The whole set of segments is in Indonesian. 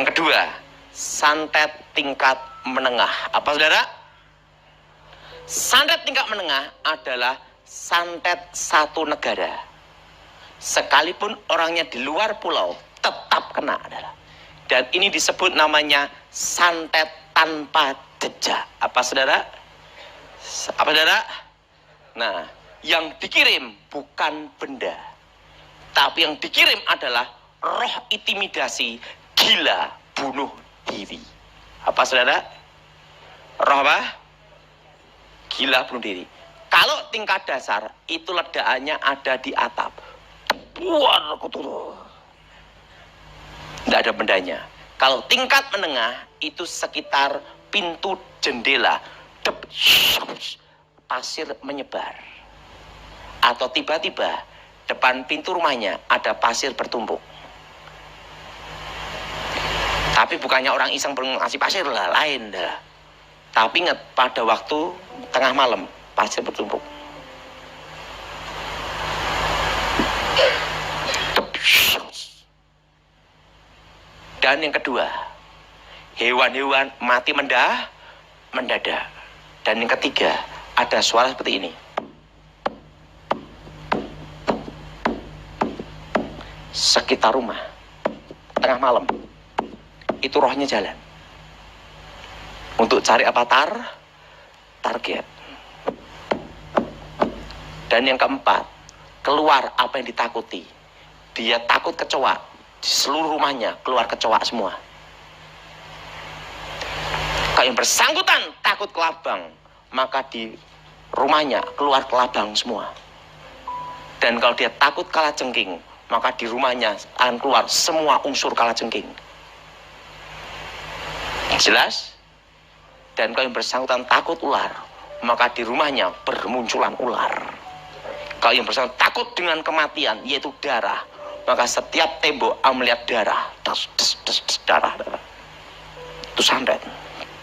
Yang kedua, santet tingkat menengah. Apa saudara? Santet tingkat menengah adalah santet satu negara. Sekalipun orangnya di luar pulau, tetap kena. Dan ini disebut namanya santet tanpa jejak. Apa saudara? Apa saudara? Nah, yang dikirim bukan benda, tapi yang dikirim adalah roh intimidasi, gila, bunuh diri. Apa saudara? Roh apa? Gila, bunuh diri. Kalau tingkat dasar, itu ledakannya ada di atap. Buar, tidak ada bendanya. Kalau tingkat menengah, itu sekitar pintu jendela. Pasir menyebar. Atau tiba-tiba depan pintu rumahnya ada pasir bertumpuk. Tapi bukannya orang iseng ngasih pasir lah, lain dah. Tapi ingat, pada waktu tengah malam pasir bertumpuk. Dan yang kedua, hewan-hewan mati mendadak. Dan yang ketiga, ada suara seperti ini. Sekitar rumah, tengah malam, itu rohnya jalan. Untuk cari apa? Target. Dan yang keempat, keluar apa yang ditakuti. Dia takut kecoa. Di seluruh rumahnya keluar kecoa semua. Kalau yang bersangkutan takut kelabang, maka di rumahnya keluar kelabang semua. Dan kalau dia takut kalajengking, maka di rumahnya akan keluar semua unsur kalajengking. Jelas? Dan kalau yang bersangkutan takut ular, maka di rumahnya bermunculan ular. Kalau yang bersangkutan takut dengan kematian, yaitu darah, maka setiap tembok melihat darah. Darah. Itu santet.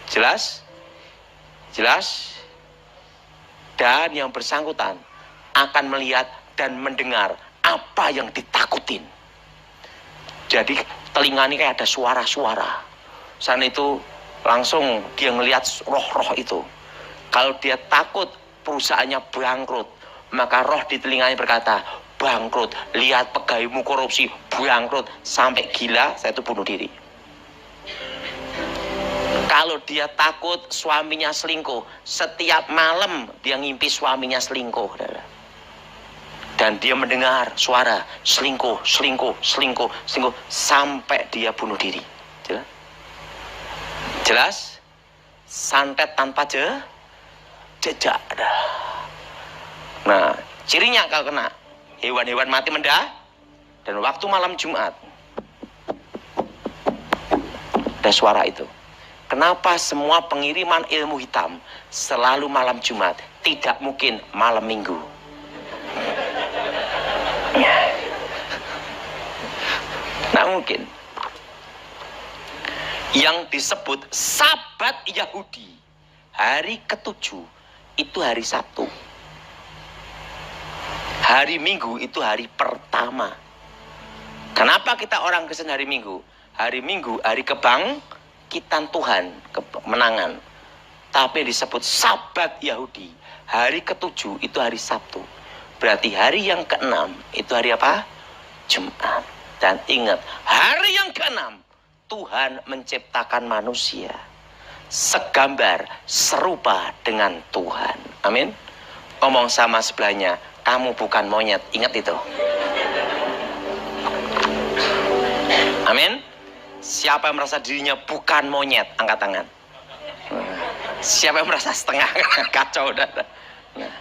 Jelas? Jelas? Dan yang bersangkutan akan melihat dan mendengar apa yang ditakutin. Jadi telinga ini kayak ada suara-suara. Sana itu langsung dia ngelihat roh-roh itu. Kalau dia takut perusahaannya bangkrut, maka roh di telinganya berkata, bangkrut, lihat pegawaimu korupsi, bangkrut, sampai gila, saya itu bunuh diri. Kalau dia takut suaminya selingkuh, setiap malam dia ngimpi suaminya selingkuh. Dan dia mendengar suara selingkuh, selingkuh, selingkuh, selingkuh, sampai dia bunuh diri. Jelas? Jelas? Santet tanpa jejak. Nah, cirinya kalau kena hewan-hewan mati dan waktu malam Jumat ada suara itu. Kenapa semua pengiriman ilmu hitam selalu malam Jumat, tidak mungkin malam Minggu? Nah, mungkin. Yang disebut Sabat Yahudi, hari ke-7 itu hari Sabtu. Hari Minggu itu hari pertama. Kenapa kita orang Kristen hari Minggu? Hari Minggu hari kebangkitan Tuhan, kemenangan. Tapi yang disebut Sabat Yahudi, hari ke-7 itu hari Sabtu. Berarti hari yang ke-6 itu hari apa? Jumat. Dan ingat, hari yang ke-6 Tuhan menciptakan manusia segambar serupa dengan Tuhan. Amin. Ngomong sama sebelahnya, kamu bukan monyet. Ingat itu. Amin. Siapa yang merasa dirinya bukan monyet, angkat tangan. Siapa yang merasa setengah, kacau. Nah,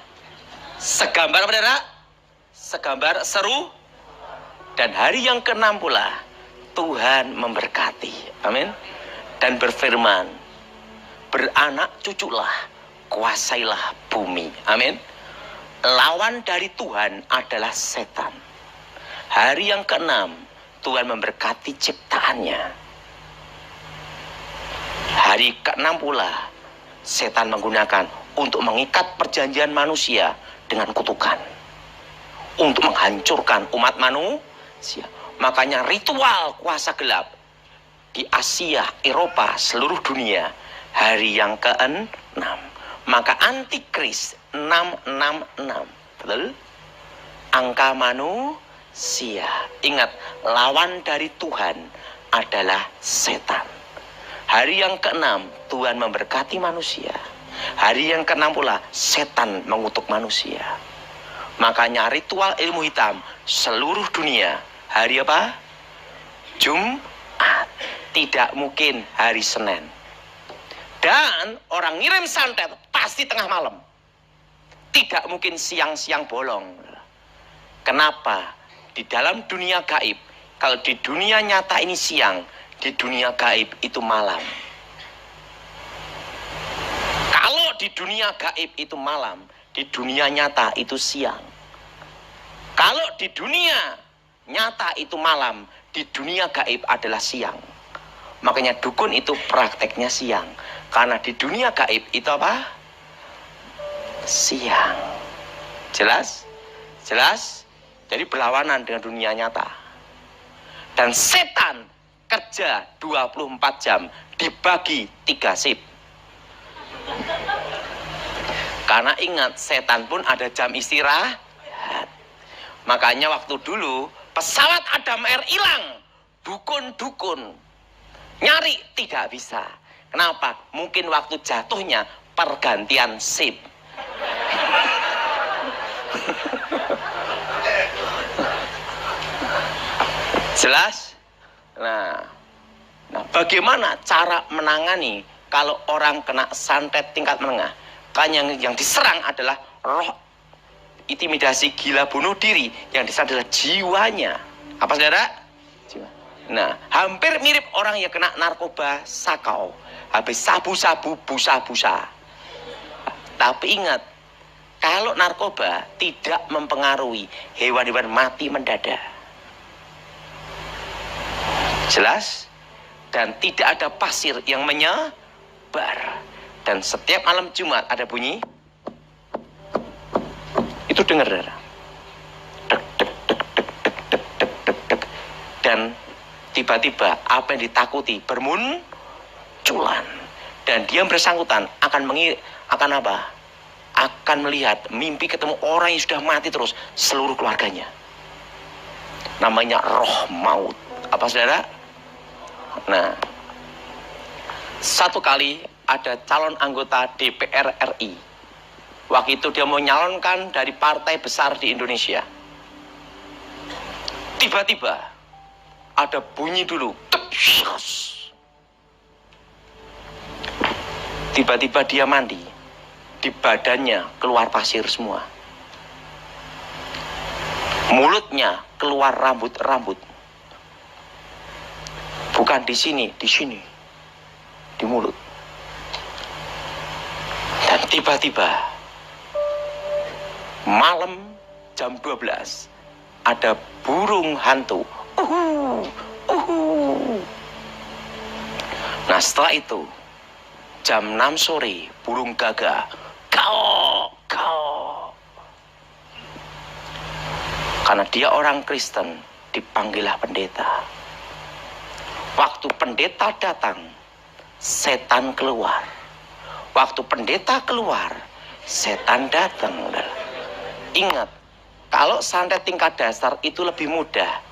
segambar apa, saudara? Segambar seru. Dan hari yang ke-6 pula Tuhan memberkati. Amin. Dan berfirman, beranak cuculah, kuasailah bumi. Amin. Lawan dari Tuhan adalah setan. Hari yang ke-6 Tuhan memberkati ciptaannya. Hari ke-6 pula setan menggunakan untuk mengikat perjanjian manusia dengan kutukan, untuk menghancurkan umat manusia. Makanya ritual kuasa gelap di Asia, Eropa, seluruh dunia hari yang ke-6. Maka antikris 666. Betul? Angka manusia. Ingat, lawan dari Tuhan adalah setan. Hari yang ke-6 Tuhan memberkati manusia. Hari yang ke-6 pula setan mengutuk manusia. Makanya ritual ilmu hitam seluruh dunia hari apa? Jumat. Tidak mungkin hari Senin. Dan orang ngirim santet pasti tengah malam. Tidak mungkin siang-siang bolong. Kenapa? Di dalam dunia gaib, kalau di dunia nyata ini siang, di dunia gaib itu malam. Kalau di dunia gaib itu malam, di dunia nyata itu siang. Kalau di dunia nyata itu malam, di dunia gaib adalah siang. Makanya dukun itu prakteknya siang. Karena di dunia gaib itu apa? Siang. Jelas? Jelas? Jadi berlawanan dengan dunia nyata. Dan setan kerja 24 jam dibagi 3 shift. Karena ingat, setan pun ada jam istirahat. Makanya waktu dulu pesawat Adam Air hilang, dukun-dukun nyari tidak bisa. Kenapa? Mungkin waktu jatuhnya pergantian shift. Jelas? Nah, bagaimana cara menangani kalau orang kena santet tingkat menengah? Kan yang diserang adalah roh intimidasi, gila, bunuh diri. Yang diserang adalah jiwanya. Apa saudara? Jiwa. Nah, hampir mirip orang yang kena narkoba sakau. Habis sabu-sabu, busa-busa. Tapi ingat, kalau narkoba tidak mempengaruhi hewan-hewan mati mendadak. Jelas? Dan tidak ada pasir yang menyebar. Dan setiap malam Jumat ada bunyi. Itu dengar, dek, dek, dek, dek, dek, dek, dek, dek. Dan tiba-tiba apa yang ditakuti bermunculan. Dan dia yang bersangkutan akan apa? Akan melihat mimpi ketemu orang yang sudah mati terus seluruh keluarganya. Namanya roh maut. Apa saudara? Nah, satu kali ada calon anggota DPR RI. Waktu itu dia mau nyalonkan dari partai besar di Indonesia. Tiba-tiba ada bunyi dulu. Tiba-tiba dia mandi. Di badannya keluar pasir semua. Mulutnya keluar rambut-rambut. Bukan di sini, di sini. Di mulut. Dan tiba-tiba malam jam 12 ada burung hantu. Nah, setelah itu jam 6 sore burung gagak. Kau. Karena dia orang Kristen, dipanggillah pendeta. Waktu pendeta datang, setan keluar. Waktu pendeta keluar, setan datang. Ingat, kalau santet tingkat dasar itu lebih mudah.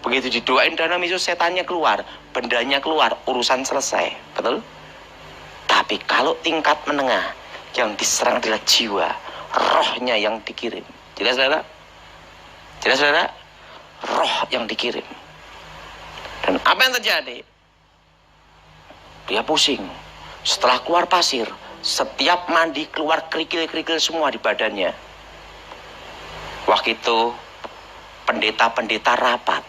Begitu didoain dalam Yesus, setannya keluar, bendanya keluar, urusan selesai. Betul? Tapi kalau tingkat menengah, yang diserang adalah jiwa, rohnya yang dikirim. Jelas saudara? Jelas saudara? Roh yang dikirim. Dan apa yang terjadi? Dia pusing. Setelah keluar pasir, setiap mandi keluar kerikil-kerikil semua di badannya. Waktu itu pendeta-pendeta rapat.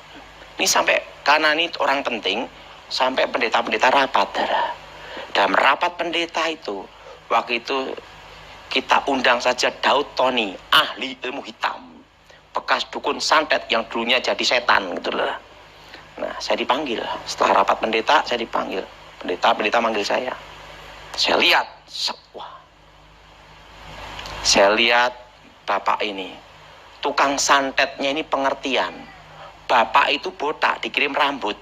Ini sampai karena ini orang penting, sampai pendeta-pendeta rapat. Dalam rapat pendeta itu, waktu itu kita undang saja Daud Tony, ahli ilmu hitam, bekas dukun santet yang dulunya jadi setan gitu loh. Nah, saya dipanggil. Setelah rapat pendeta, saya dipanggil. Pendeta manggil saya. Saya lihat, wah. Saya lihat bapak ini, tukang santetnya ini pengertian. Bapak itu botak, dikirim rambut.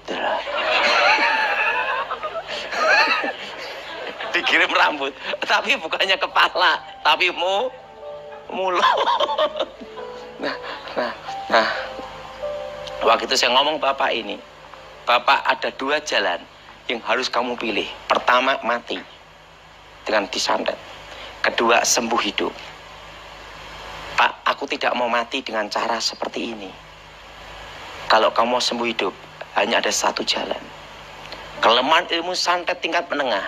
Dikirim rambut, tapi bukannya kepala, tapi mulut. Nah, nah, nah. Waktu itu saya ngomong Bapak ini, Bapak ada dua jalan yang harus kamu pilih. Pertama, mati dengan disantet. Kedua, sembuh hidup. Pak, aku tidak mau mati dengan cara seperti ini. Kalau kamu mau sembuh hidup, hanya ada satu jalan. Kelemahan ilmu santet tingkat menengah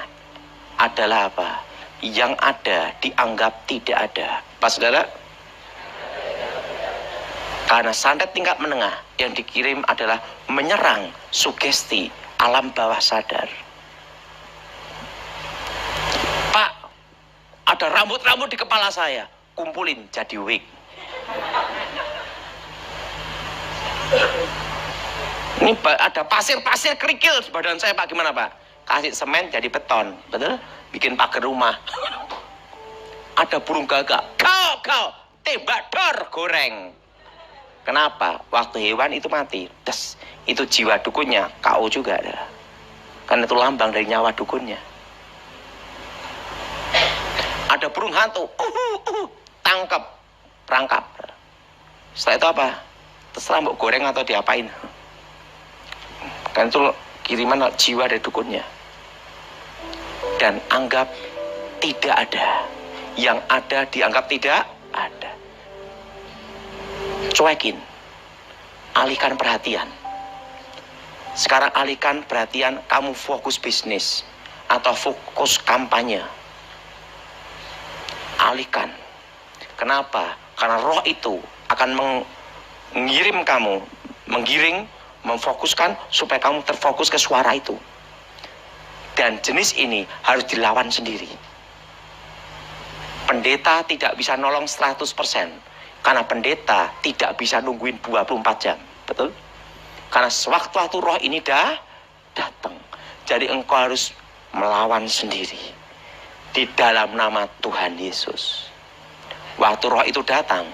adalah apa? Yang ada dianggap tidak ada. Pak saudara? Karena santet tingkat menengah yang dikirim adalah menyerang sugesti alam bawah sadar. Pak, ada rambut-rambut di kepala saya. Kumpulin jadi wig. Ini ada pasir-pasir kerikil di badan saya, Pak. Gimana, Pak? Kasih semen jadi beton. Betul? Bikin pagar rumah. Ada burung gagak. Kau, tembak dor goreng. Kenapa? Waktu hewan itu mati, itu jiwa dukunnya, KO juga ada. Karena itu lambang dari nyawa dukunnya. Ada burung hantu, tangkap, perangkap. Setelah itu apa? Terserah mau goreng atau diapain. Kan itu kiriman jiwa dari dukunnya. Dan anggap tidak ada. Yang ada dianggap tidak ada. Cuekin, alihkan perhatian. Sekarang alihkan perhatian, kamu fokus bisnis atau fokus kampanye. Alihkan. Kenapa? Karena roh itu akan mengirim kamu, menggiring, memfokuskan supaya kamu terfokus ke suara itu. Dan jenis ini harus dilawan sendiri. Pendeta tidak bisa nolong 100%. Karena pendeta tidak bisa nungguin 24 jam. Betul? Karena sewaktu-waktu roh ini datang. Jadi engkau harus melawan sendiri. Di dalam nama Tuhan Yesus. Waktu roh itu datang.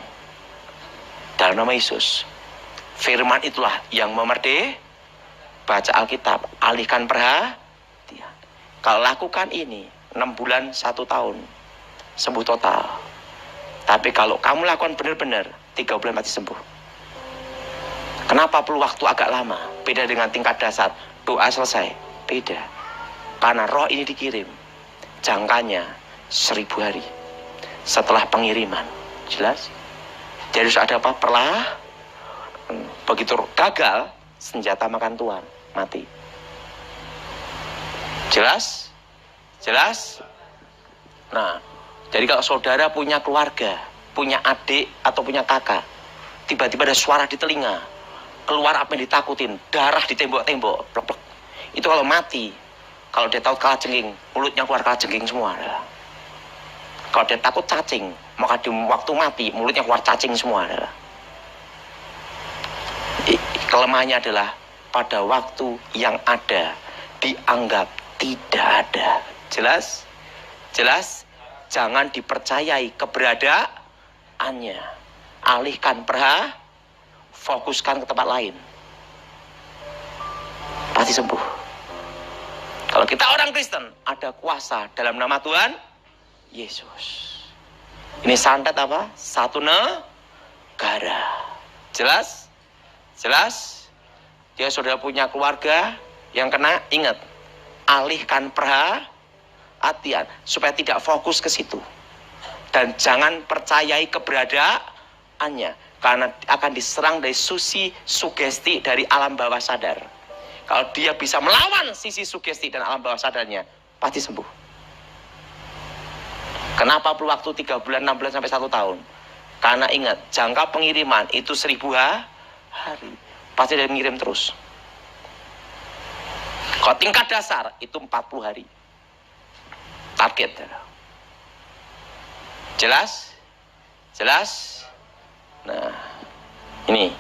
Dalam nama Yesus. Firman itulah yang memerdekakan. Baca Alkitab. Alihkan perhatian. Kalau lakukan ini 6 bulan 1 tahun. Sembuh total. Tapi kalau kamu lakukan benar-benar 3 bulan pasti sembuh. Kenapa perlu waktu agak lama? Beda dengan tingkat dasar. Doa selesai. Beda. Karena roh ini dikirim. Jangkanya 1000 hari. Setelah pengiriman. Jelas? Jadi harus ada apa? Begitu gagal, senjata makan tuan. Mati. Jelas? Jelas? Nah, jadi kalau saudara punya keluarga, punya adik atau punya kakak, tiba-tiba ada suara di telinga, keluar apa yang ditakutin, darah di tembok-tembok, plek-plek. Itu kalau mati, kalau dia tahu kalajengking, mulutnya keluar kalajengking semua. Kalau dia takut cacing, maka di waktu mati, mulutnya keluar cacing semua. Kelemahannya adalah pada waktu yang ada, dianggap tidak ada. Jelas? Jelas? Jangan dipercayai keberadaannya. Alihkan fokuskan ke tempat lain. Pasti sembuh. Kalau kita orang Kristen, ada kuasa dalam nama Tuhan Yesus. Ini santet apa? Satu negara. Jelas? Jelas? Dia sudah punya keluarga yang kena, ingat. Alihkan perhatian supaya tidak fokus ke situ. Dan jangan percayai keberadaannya, karena akan diserang dari sugesti dari alam bawah sadar. Kalau dia bisa melawan sisi sugesti dan alam bawah sadarnya, pasti sembuh. Kenapa perlu waktu 3 bulan, 6 bulan sampai 1 tahun? Karena ingat, jangka pengiriman itu 1000 hari. Pasti dia mengirim terus. Kalau tingkat dasar itu 40 hari. Target. Jelas? Jelas? Nah, ini